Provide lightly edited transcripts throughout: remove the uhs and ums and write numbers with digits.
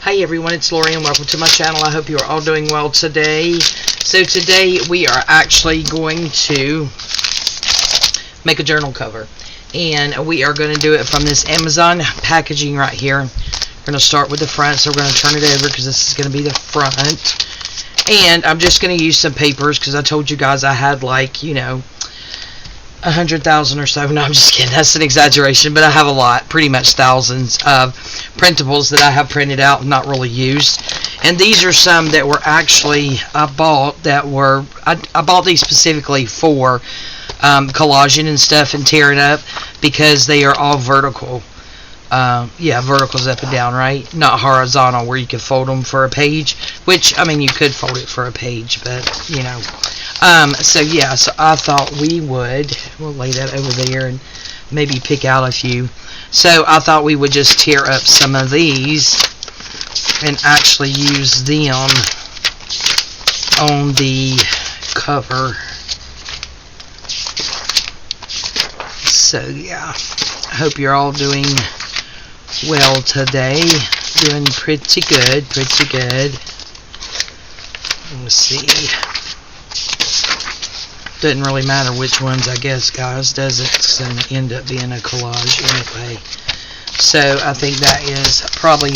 Hi everyone, it's Lorie and welcome to my channel. I hope you are all doing well today. So today we are actually going to make a journal cover. And we are going to do it from this Amazon packaging right here. We're going to start with the front, so we're going to turn it over because this is going to be the front. And I'm just going to use some papers because I told you guys I had 100,000 or so. No, I'm just kidding. That's an exaggeration, but I have a lot, pretty much thousands of printables that I have printed out and not really used. And these are some that were actually I bought these specifically for collaging and stuff and tearing up because they are all vertical. Vertical's up and down, right? Not horizontal where you can fold them for a page, which, I mean, you could fold it for a page, but, you know. So I thought we'll lay that over there and maybe pick out a few. So I thought we would just tear up some of these and actually use them on the cover. So yeah, I hope you're all doing well today. Doing pretty good, Let's see. Doesn't really matter which ones, I guess, guys, does it? It's going to end up being a collage anyway. So I think that is probably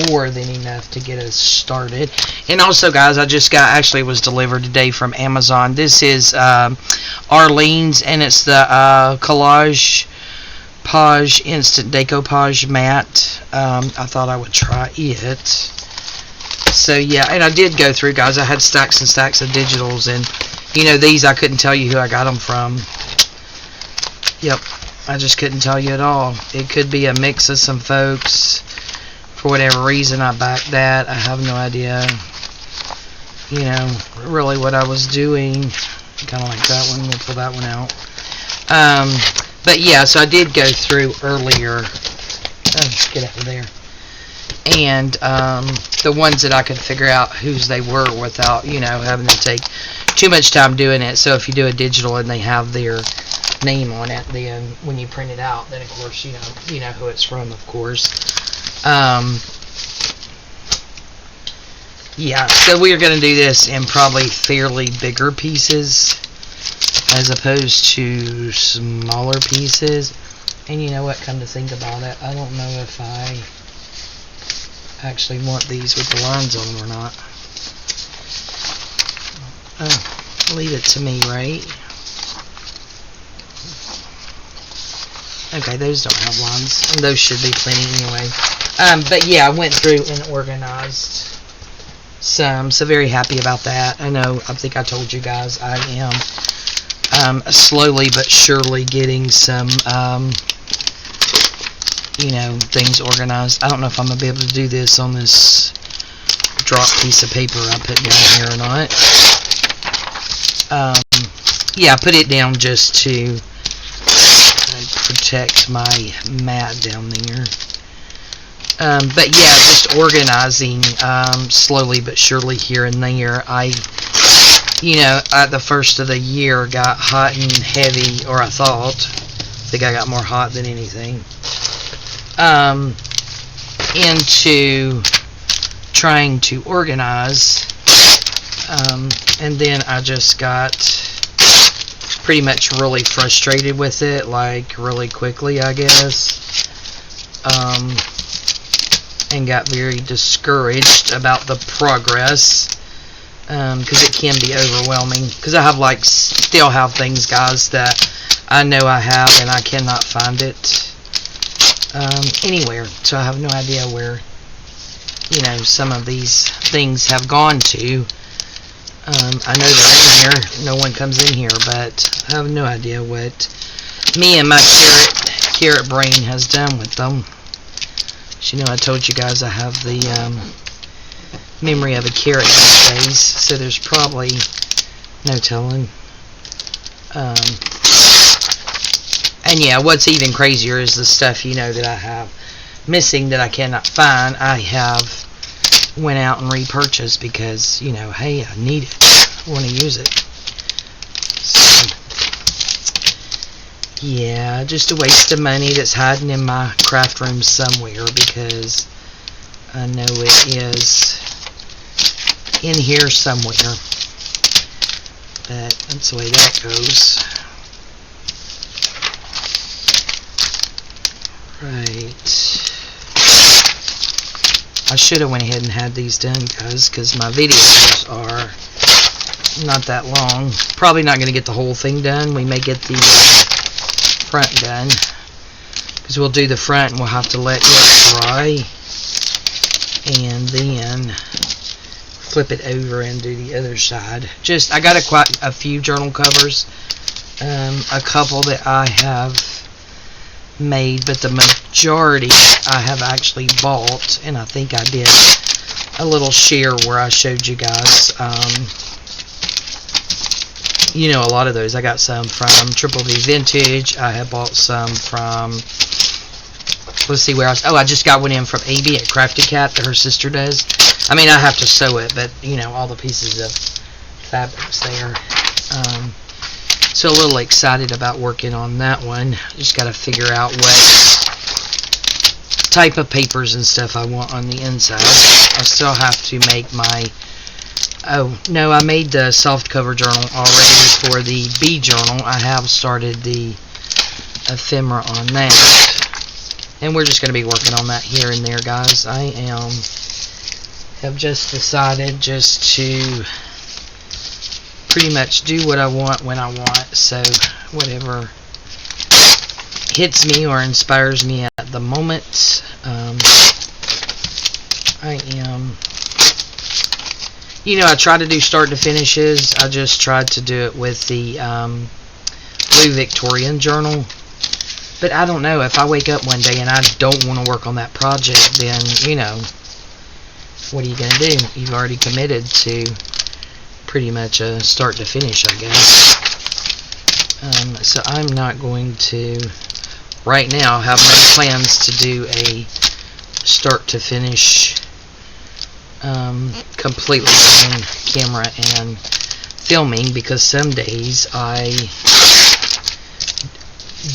more than enough to get us started. And also, guys, it was delivered today from Amazon. This is Arlene's, and it's the Collage Page Instant Decoupage Matte. I thought I would try it. So yeah, and I did go through, guys. I had stacks and stacks of digitals, and you know, these I couldn't tell you who I got them from. Yep, I just couldn't tell you at all. It could be a mix of some folks. For whatever reason, I backed that. I have no idea, you know, really what I was doing. Kind of like that one. We'll pull that one out. But yeah, so I did go through earlier. Get out of there. And the ones that I could figure out whose they were without, you know, having to take too much time doing it. So if you do a digital and they have their name on it, then when you print it out, then of course you know who it's from, of course. Yeah, so we are going to do this in probably fairly bigger pieces as opposed to smaller pieces. And you know what, come to think about it, I don't know if I actually want these with the lines on them or not. Oh, leave it to me, right? Okay, those don't have lines, and those should be plenty anyway. But yeah, I went through and organized some, so very happy about that. I think I told you guys I am slowly but surely getting some things organized. I don't know if I'm going to be able to do this on this drop piece of paper I put down here or not. Yeah, I put it down just to protect my mat down there. But yeah, just organizing slowly but surely here and there. At the first of the year got hot and heavy, or I think I got more hot than anything. Into trying to organize, and then I just got pretty much really frustrated with it, like really quickly, I guess, and got very discouraged about the progress, because it can be overwhelming, because I have still have things, guys, that I know I have and I cannot find it anywhere, so I have no idea where some of these things have gone to. I know they're in here, no one comes in here, but I have no idea what me and my carrot brain has done with them. So, I told you guys I have the memory of a carrot these days, so there's probably no telling. And yeah, what's even crazier is the stuff, that I have missing that I cannot find. I have went out and repurchased because, hey, I need it. I want to use it. So, yeah, just a waste of money that's hiding in my craft room somewhere because I know it is in here somewhere, but that's the way that goes. Right. I should have went ahead and had these done, guys, because my videos are not that long. Probably not going to get the whole thing done. We may get the front done, because we'll do the front and we'll have to let it dry and then flip it over and do the other side. I got quite a few journal covers, a couple that I have made, but the majority I have actually bought, and I think I did a little share where I showed you guys, you know, a lot of those. I got some from Triple V Vintage. I have bought some from, let's see where else. Oh, I just got one in from AB at Crafty Cat that her sister does. I mean, I have to sew it, but you know, all the pieces of fabrics there. So a little excited about working on that one. Just got to figure out what type of papers and stuff I want on the inside. I still have to make my, oh no, I made the soft cover journal already for the bee journal. I have started the ephemera on that, and we're just going to be working on that here and there, guys. I have just decided just to pretty much do what I want when I want, so whatever hits me or inspires me at the moment. I am, you know, I try to do start to finishes. I just tried to do it with the Blue Victorian journal, but I don't know, if I wake up one day and I don't want to work on that project, then, you know, what are you going to do? You've already committed to pretty much a start to finish, I guess. So I'm not going to right now have no plans to do a start to finish completely on camera and filming, because some days I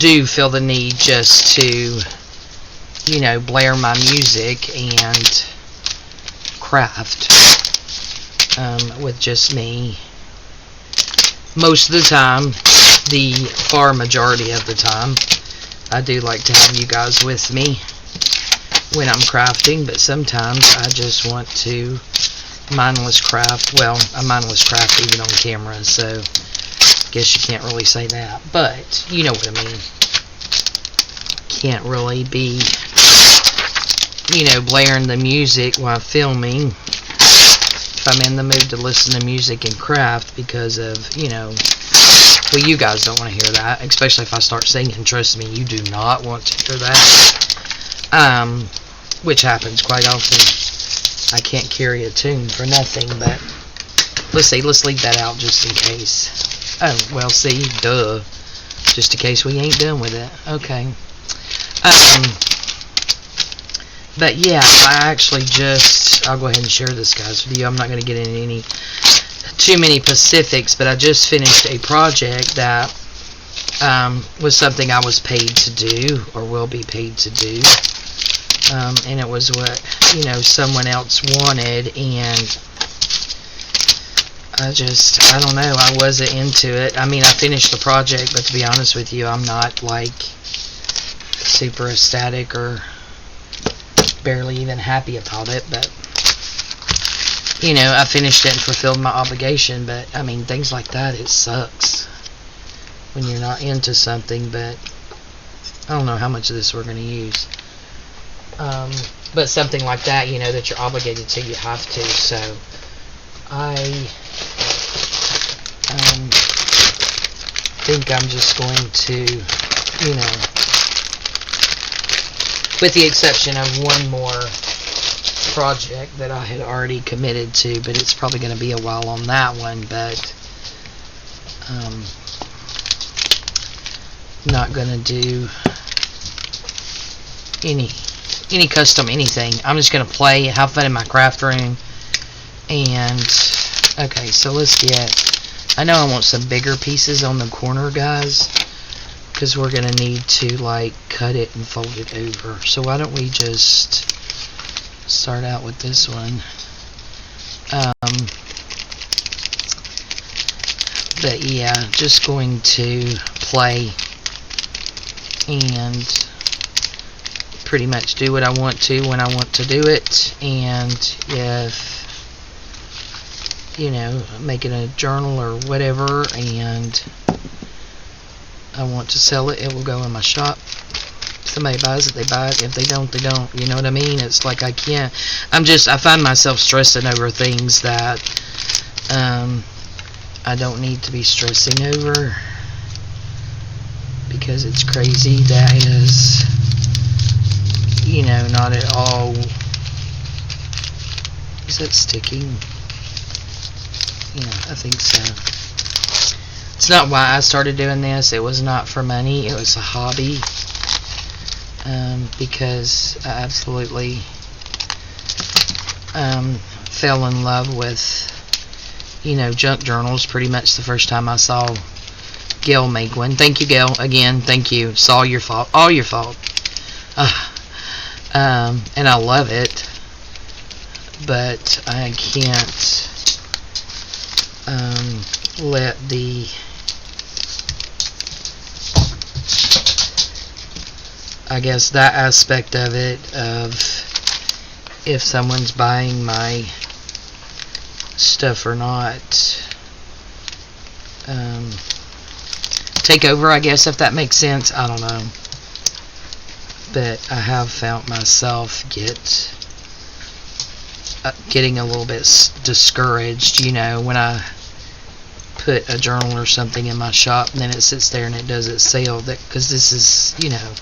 do feel the need just to, you know, blare my music and craft with just me. Most of the time, the far majority of the time, I do like to have you guys with me when I'm crafting, but sometimes I just want to mindless craft. Well, I mindless craft even on camera, so I guess you can't really say that, but you know what I mean. Can't really be, you know, blaring the music while filming if I'm in the mood to listen to music and craft, because of, you know, well, you guys don't want to hear that, especially if I start singing. Trust me, you do not want to hear that, which happens quite often. I can't carry a tune for nothing, but let's see, let's leave that out just in case. Oh, well, see, duh, just in case we ain't done with it. Okay. But yeah, I actually just, I'll go ahead and share this, guys, with you. I'm not going to get into any too many specifics, but I just finished a project that was something I was paid to do, or will be paid to do, and it was what, you know, someone else wanted, and I don't know, I wasn't into it. I mean, I finished the project, but to be honest with you, I'm not like super ecstatic or barely even happy about it, but you know, I finished it and fulfilled my obligation. But I mean, things like that, it sucks when you're not into something. But I don't know how much of this we're going to use, but something like that, you know, that you're obligated to, you have to. So I think I'm just going to, you know, with the exception of one more project that I had already committed to, but it's probably going to be a while on that one, but not going to do any custom anything. I'm just going to play, have fun in my craft room. And okay, so let's get, I know I want some bigger pieces on the corner, guys, because we're going to need to like cut it and fold it over. So why don't we just start out with this one. But yeah, just going to play and pretty much do what I want to when I want to do it. And if, you know, making a journal or whatever and I want to sell it, it will go in my shop. If somebody buys it, they buy it. If they don't, they don't. You know what I mean? It's like I can't. I find myself stressing over things that I don't need to be stressing over, because it's crazy. That is, you know, not at all. Is that sticking? Yeah, I think so. It's not why I started doing this. It was not for money. It was a hobby. Because I absolutely fell in love with, you know, junk journals pretty much the first time I saw Gail make one. Thank you, Gail. Again, thank you. It's all your fault. All your fault. And I love it. But I can't let the that aspect of it, of if someone's buying my stuff or not, take over, I guess, if that makes sense. I don't know. But I have found myself getting a little bit discouraged, you know, when I put a journal or something in my shop and then it sits there and it doesn't sell, because this is, you know,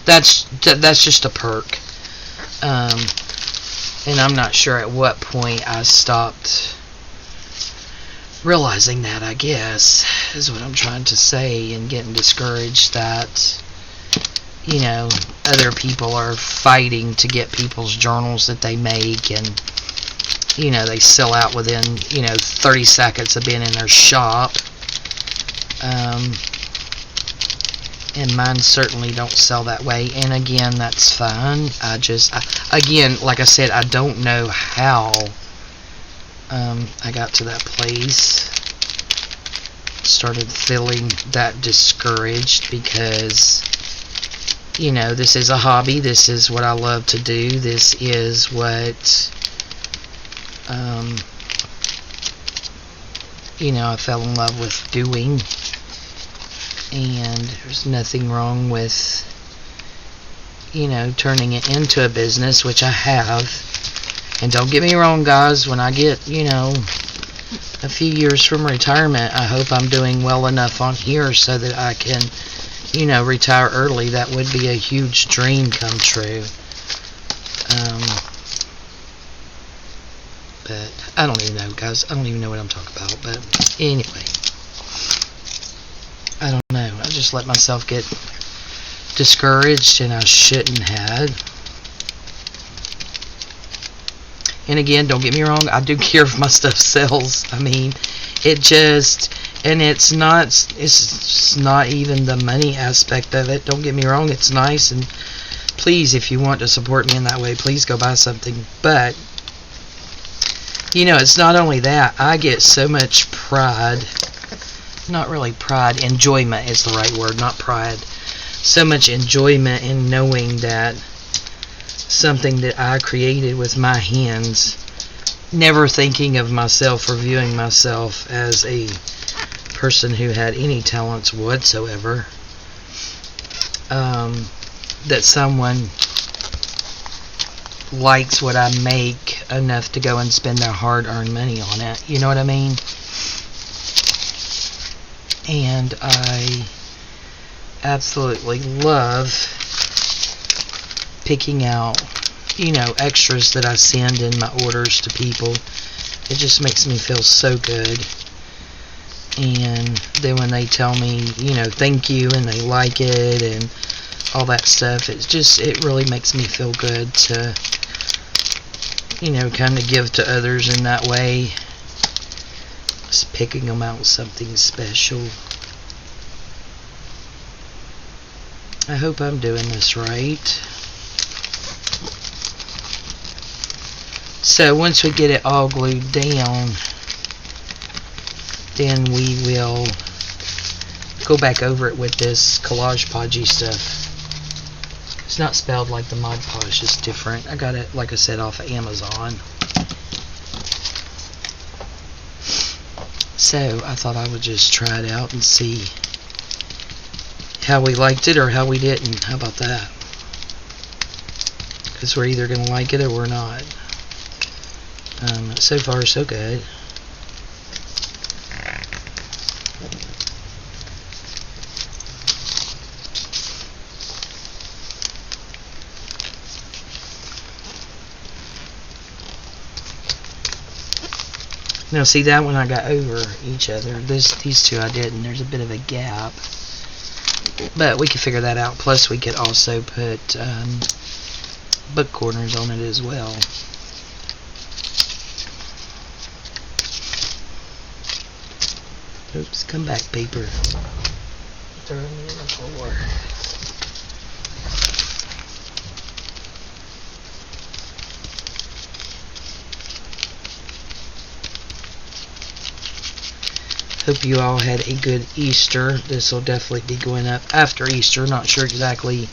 that's just a perk. And I'm not sure at what point I stopped realizing that, I guess, is what I'm trying to say, and getting discouraged that, you know, other people are fighting to get people's journals that they make, and, you know, they sell out within, you know, 30 seconds of being in their shop. And mine certainly don't sell that way. And again, that's fine. Again, like I said, I don't know how I got to that place. Started feeling that discouraged because, you know, this is a hobby. This is what I love to do. This is what, you know, I fell in love with doing. And there's nothing wrong with, you know, turning it into a business, which I have. And don't get me wrong, guys, when I get, you know, a few years from retirement, I hope I'm doing well enough on here so that I can, you know, retire early. That would be a huge dream come true. But I don't even know, guys. I don't even know what I'm talking about. But anyway, I don't know. I just let myself get discouraged, and I shouldn't have. And again, don't get me wrong, I do care if my stuff sells. I mean, it just, and it's not even the money aspect of it. Don't get me wrong, it's nice, and please, if you want to support me in that way, please go buy something. But, you know, it's not only that. I get so much pride. Not really pride, enjoyment is the right word, not pride. So much enjoyment in knowing that something that I created with my hands, never thinking of myself or viewing myself as a person who had any talents whatsoever, that someone likes what I make enough to go and spend their hard-earned money on it. You know what I mean? And I absolutely love picking out, you know, extras that I send in my orders to people. It just makes me feel so good. And then when they tell me, you know, thank you, and they like it and all that stuff, it really makes me feel good to, you know, kind of give to others in that way. Just picking them out something special. I hope I'm doing this right. So once we get it all glued down, then we will go back over it with this collage podgy stuff. It's not spelled like the Mod Podge, it's different. I got it, like I said, off of Amazon. So I thought I would just try it out and see how we liked it or how we didn't. How about that? Because we're either going to like it or we're not. So far, so good. Now see, that one I got over each other. These two I didn't. There's a bit of a gap. But we could figure that out. Plus we could also put book corners on it as well. Oops, come back, paper. Throw me in the floor. Hope you all had a good Easter. This will definitely be going up after Easter. Not sure exactly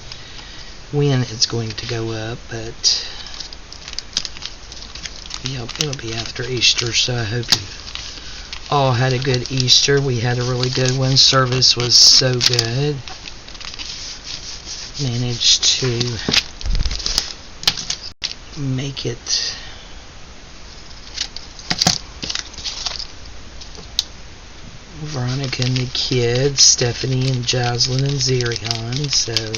when it's going to go up, but yeah, it'll be after Easter. So I hope you all had a good Easter. We had a really good one. Service was so good. Managed to make it Veronica and the kids, Stephanie and Jocelyn and Zerion. So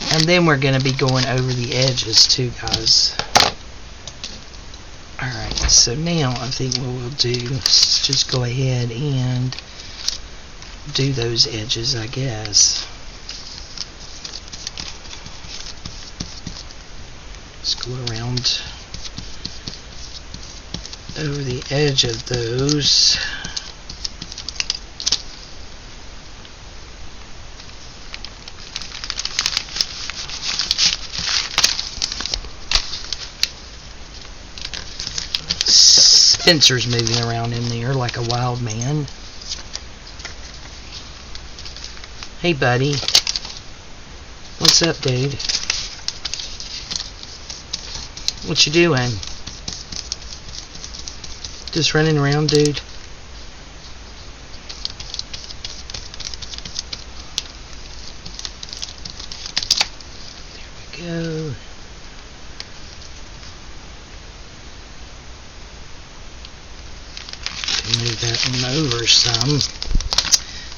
and then we're going to be going over the edges too, guys. Alright, so now I think what we'll do is just go ahead and do those edges, I guess. Let's go around over the edge of those. Spencer's moving around in there like a wild man. Hey, buddy. What's up, dude? What you doing? Just running around, dude? There we go. Move that one over some.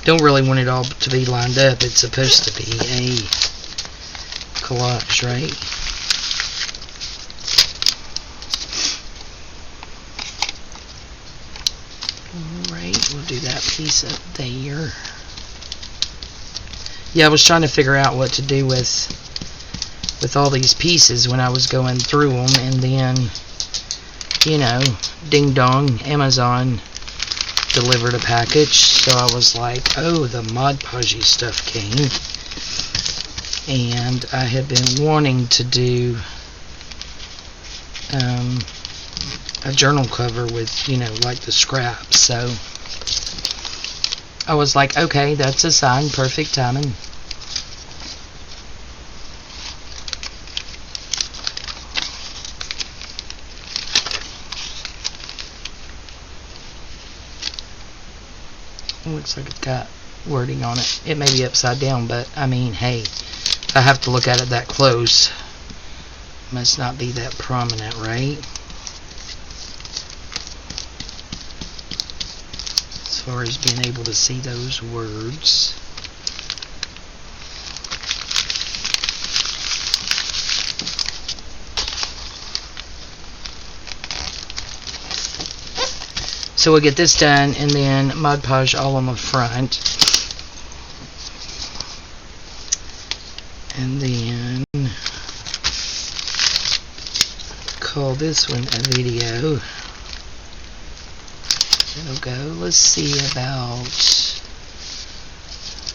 Don't really want it all to be lined up. It's supposed to be a collage, right? Alright, we'll do that piece up there. Yeah, I was trying to figure out what to do with all these pieces when I was going through them, and then, you know, ding dong, Amazon delivered a package, so I was like, oh, the Mod Podge stuff came, and I had been wanting to do a journal cover with, you know, like the scraps, so I was like, okay, that's a sign, perfect timing. Looks like it's got wording on it. It may be upside down, but I mean, hey, I have to look at it that close. Must not be that prominent, right? As far as being able to see those words. So we'll get this done and then Mod Podge all on the front. And then call this one a video. It'll go, let's see about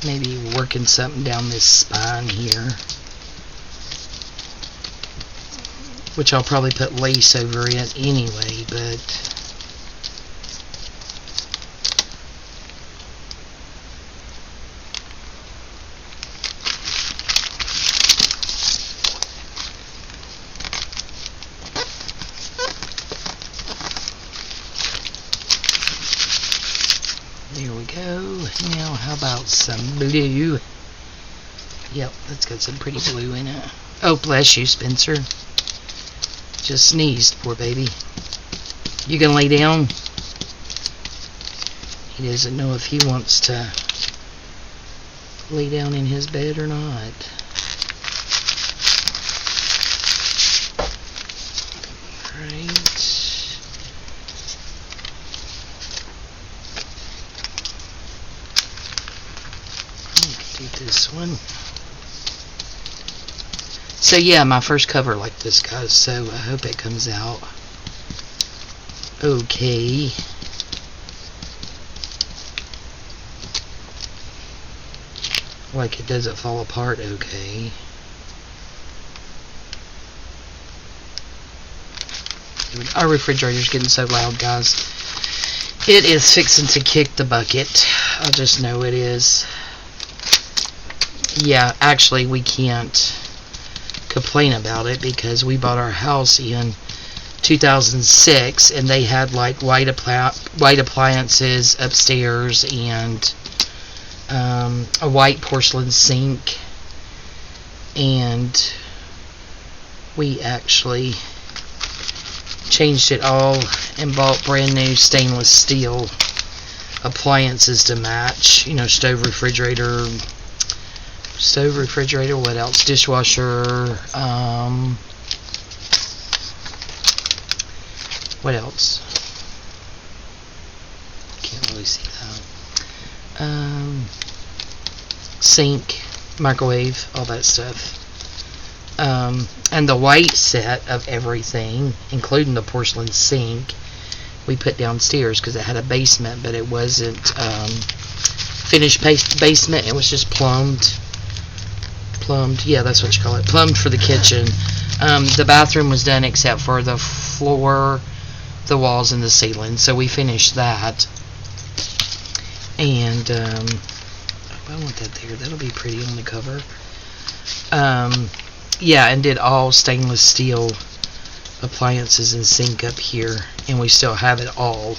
maybe working something down this spine here, which I'll probably put lace over it anyway, but there we go. Now how about some blue? Yep, that's got some pretty blue in it. Oh, bless you, Spencer. Just sneezed, poor baby. You gonna lay down? He doesn't know if he wants to lay down in his bed or not. Right. This one. So yeah, my first cover like this, guys, so I hope it comes out okay. Like it doesn't fall apart okay. Our refrigerator's getting so loud, guys. It is fixing to kick the bucket. I just know it is. Yeah, actually we can't complain about it because we bought our house in 2006 and they had like white appliances upstairs and a white porcelain sink, and we actually changed it all and bought brand new stainless steel appliances to match, you know, stove, refrigerator, what else? Dishwasher, what else? Can't really see that. Sink, microwave, all that stuff. And the white set of everything, including the porcelain sink, we put downstairs because it had a basement, but it wasn't finished basement. It was just plumbed, yeah, that's what you call it, plumbed for the kitchen. The bathroom was done except for the floor, the walls, and the ceiling, so we finished that. And I want that there, that'll be pretty on the cover. Yeah, and did all stainless steel appliances and sink up here, and we still have it all.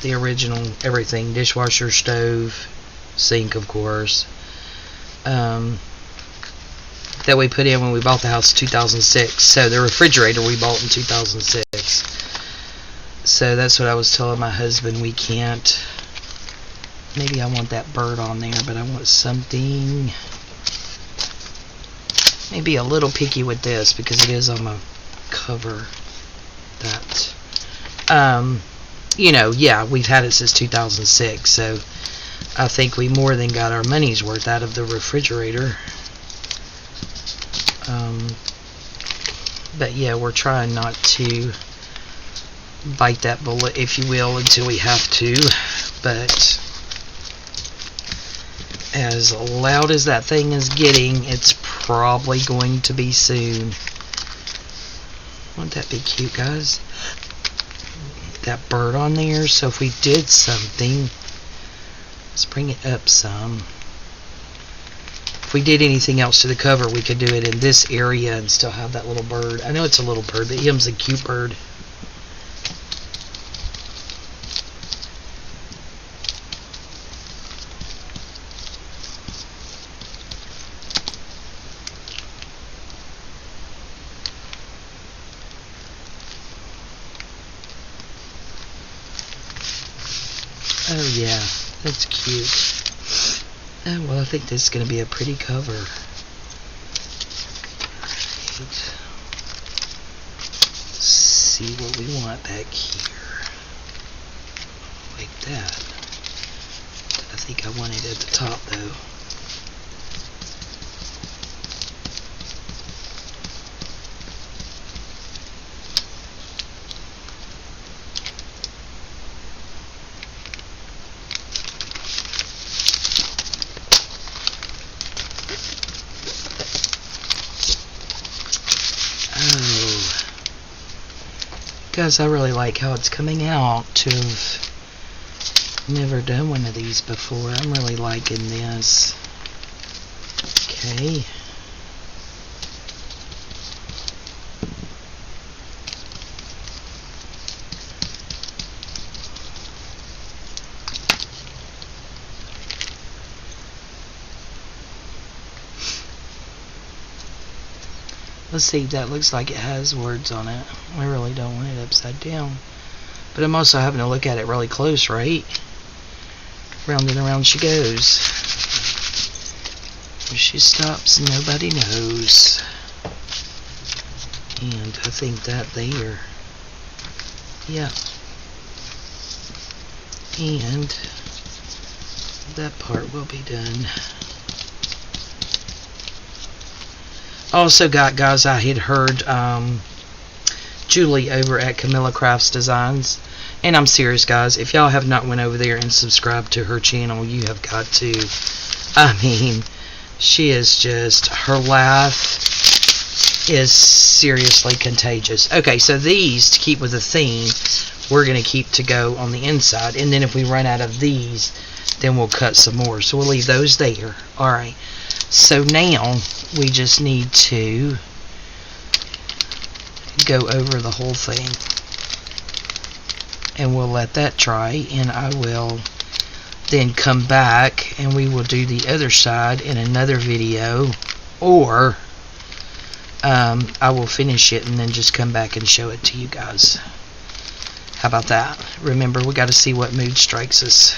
The original everything, dishwasher, stove, sink, of course, that we put in when we bought the house in 2006. So the refrigerator we bought in 2006. So that's what I was telling my husband, we can't, maybe I want that bird on there, but I want something, maybe a little picky with this because it is on my cover. That, you know, yeah, we've had it since 2006, so I think we more than got our money's worth out of the refrigerator. But yeah, we're trying not to bite that bullet, if you will, until we have to. But as loud as that thing is getting, it's probably going to be soon. Wouldn't that be cute, guys? That bird on there. So if we did something, let's bring it up some. If we did anything else to the cover, we could do it in this area and still have that little bird. I know it's a little bird, but him's a cute bird. Oh yeah, that's cute. Oh, well, I think this is going to be a pretty cover. Right. Let's see what we want back here. Like that. I think I want it at the top, though. Guys, I really like how it's coming out. To have never done one of these before. I'm really liking this. Okay. Let's see, that looks like it has words on it. I really don't want it upside down. But I'm also having to look at it really close, right? Round and around she goes. Where she stops, nobody knows. And I think that there. Yeah. And that part will be done. Also got, guys, I had heard Julie over at Camilla Crafts Designs, and I'm serious, guys, if y'all have not went over there and subscribed to her channel, you have got to. I mean, she is just, her laugh is seriously contagious. Okay, so these, to keep with the theme, we're going to keep to go on the inside, and then if we run out of these, then we'll cut some more. So we'll leave those there. Alright, so now we just need to go over the whole thing, and we'll let that dry, and I will then come back and we will do the other side in another video, or I will finish it and then just come back and show it to you guys. How about that? Remember, we got to see what mood strikes us.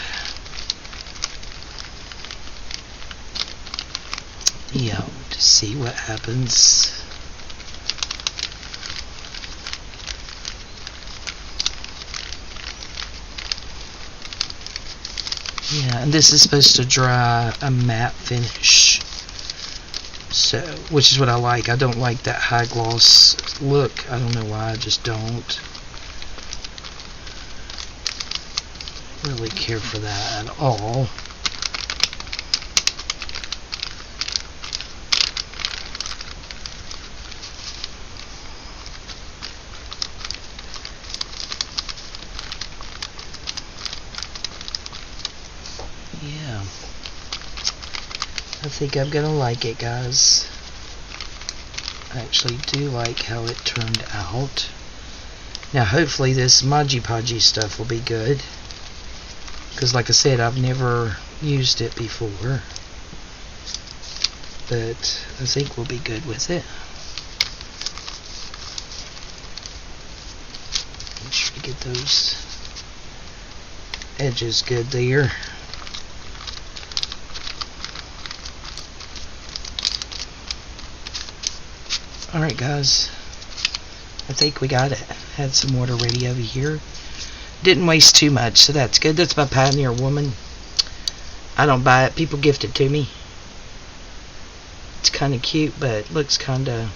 Yeah, to see what happens. Yeah, and this is supposed to dry a matte finish. So, which is what I like. I don't like that high gloss look. I don't know why, I just don't really care for that at all. Yeah, I think I'm gonna like it, guys. I actually do like how it turned out. Now hopefully this Maji Podgy stuff will be good, because like I said, I've never used it before, but I think we'll be good with it. Make sure to get those edges good there. Alright, guys, I think we got it. Had some water ready over here. Didn't waste too much, so that's good. That's my Pioneer Woman. I don't buy it. People gift it to me. It's kind of cute, but looks kind of...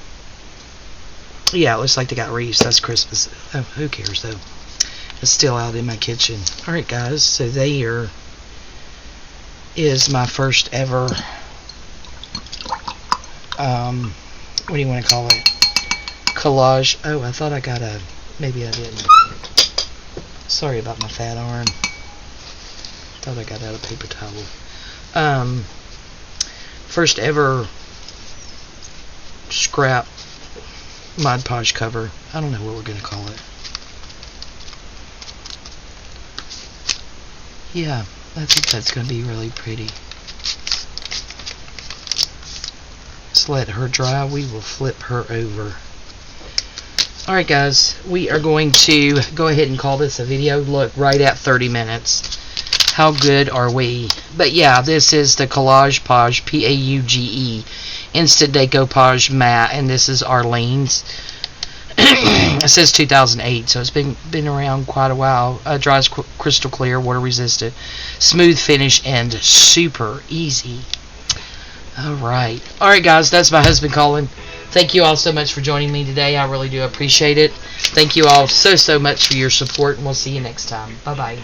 Yeah, it looks like they got wreaths. That's Christmas. Oh, who cares, though? It's still out in my kitchen. Alright, guys, so there is my first ever... what do you want to call it? Collage. Oh, I thought I got a... Maybe I didn't. Sorry about my fat arm. Thought I got out a paper towel. First ever scrap Mod Podge cover. I don't know what we're going to call it. Yeah, I think that's going to be really pretty. Just let her dry. We will flip her over. Alright, guys, we are going to go ahead and call this a video. Look, right at 30 minutes. How good are we? But yeah, this is the Collage Podge, P-A-U-G-E, Instant Decoupage Matte, and this is Arlene's. It says 2008, so it's been around quite a while. Dries crystal clear, water resistant, smooth finish, and super easy. Alright, guys, that's my husband calling. Thank you all so much for joining me today. I really do appreciate it. Thank you all so much for your support, and we'll see you next time. Bye-bye.